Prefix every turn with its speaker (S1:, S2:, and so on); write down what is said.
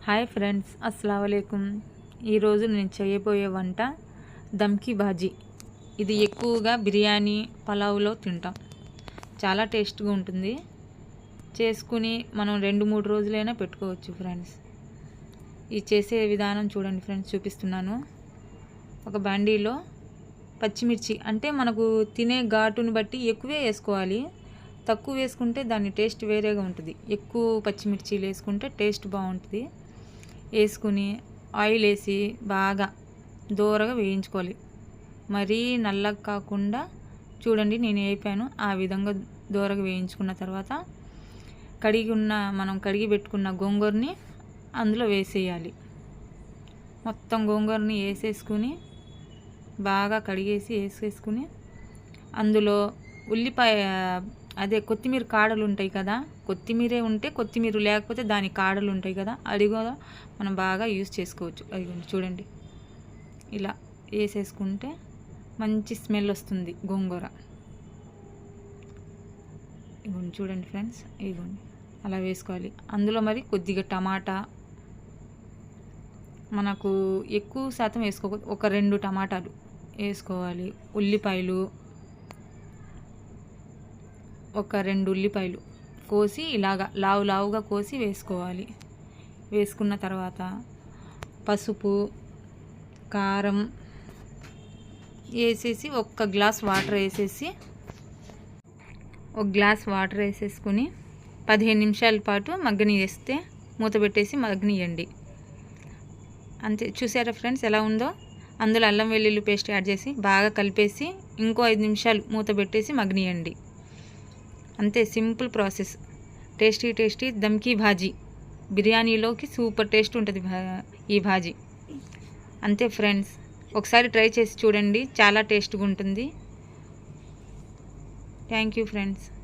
S1: Hi friends, అస్సలం వాలేకుమ్. ఈరోజు నేను చేయబోయే వంట దమ్కి భాజీ. ఇది ఎక్కువగా బిర్యానీ, పలావులో తింటాం. చాలా టేస్ట్గా ఉంటుంది. చేసుకుని మనం 2-3 రోజులైనా పెట్టుకోవచ్చు ఫ్రెండ్స్. ఇది చేసే విధానం చూడండి ఫ్రెండ్స్, చూపిస్తున్నాను. ఒక బాండీలో పచ్చిమిర్చి, అంటే మనకు తినే ఘాటుని బట్టి ఎక్కువే వేసుకోవాలి. తక్కువ వేసుకుంటే దాని టేస్ట్ వేరేగా ఉంటుంది. ఎక్కువ పచ్చిమిర్చీలు వేసుకుంటే టేస్ట్ బాగుంటుంది. వేసుకుని ఆయిల్ వేసి బాగా దూరగా వేయించుకోవాలి. మరీ నల్లగా కాకుండా చూడండి, నేను వేపాను ఆ విధంగా దూరగా వేయించుకున్న తర్వాత మనం కడిగి పెట్టుకున్న గోంగూరని అందులో వేసేయాలి. మొత్తం గోంగూరని వేసేసుకుని బాగా కడిగేసి వేసేసుకుని అందులో ఉల్లిపాయ, అదే కొత్తిమీర కాడలు ఉంటాయి కదా, కొత్తిమీరే ఉంటే కొత్తిమీర, లేకపోతే దాని కాడలు ఉంటాయి కదా, అది కూడా మనం బాగా యూజ్ చేసుకోవచ్చు. అది చూడండి, ఇలా వేసేసుకుంటే మంచి స్మెల్ వస్తుంది గోంగూర. ఇవ్వండి చూడండి ఫ్రెండ్స్, ఇవ్వండి అలా వేసుకోవాలి. అందులో మరి కొద్దిగా టమాటా, మనకు ఎక్కువ శాతం వేసుకోకూడదు, ఒక 2 టమాటాలు వేసుకోవాలి. ఉల్లిపాయలు, ఒక 2 ఉల్లిపాయలు కోసి ఇలాగా లావుగా కోసి వేసుకోవాలి. వేసుకున్న తర్వాత పసుపు, కారం వేసేసి ఒక గ్లాస్ వాటర్ వేసేసుకుని 15 నిమిషాల పాటు మగ్గనిస్తే మూత పెట్టేసి మగ్గనియండి. అంతే. చూసారా ఫ్రెండ్స్ ఎలా ఉందో? అందులో అల్లం వెల్లుల్లి పేస్ట్ యాడ్ చేసి బాగా కలిపేసి ఇంకో 5 నిమిషాలు మూత పెట్టేసి మగ్గనియండి. అంతే, సింపుల్ ప్రాసెస్. టేస్టీ దమ్కి భాజీ. బిర్యానీలోకి సూపర్ టేస్ట్ ఉంటుంది ఈ భాజీ. అంతే ఫ్రెండ్స్, ఒకసారి ట్రై చేసి చూడండి, చాలా టేస్ట్గా ఉంటుంది. Thank you friends.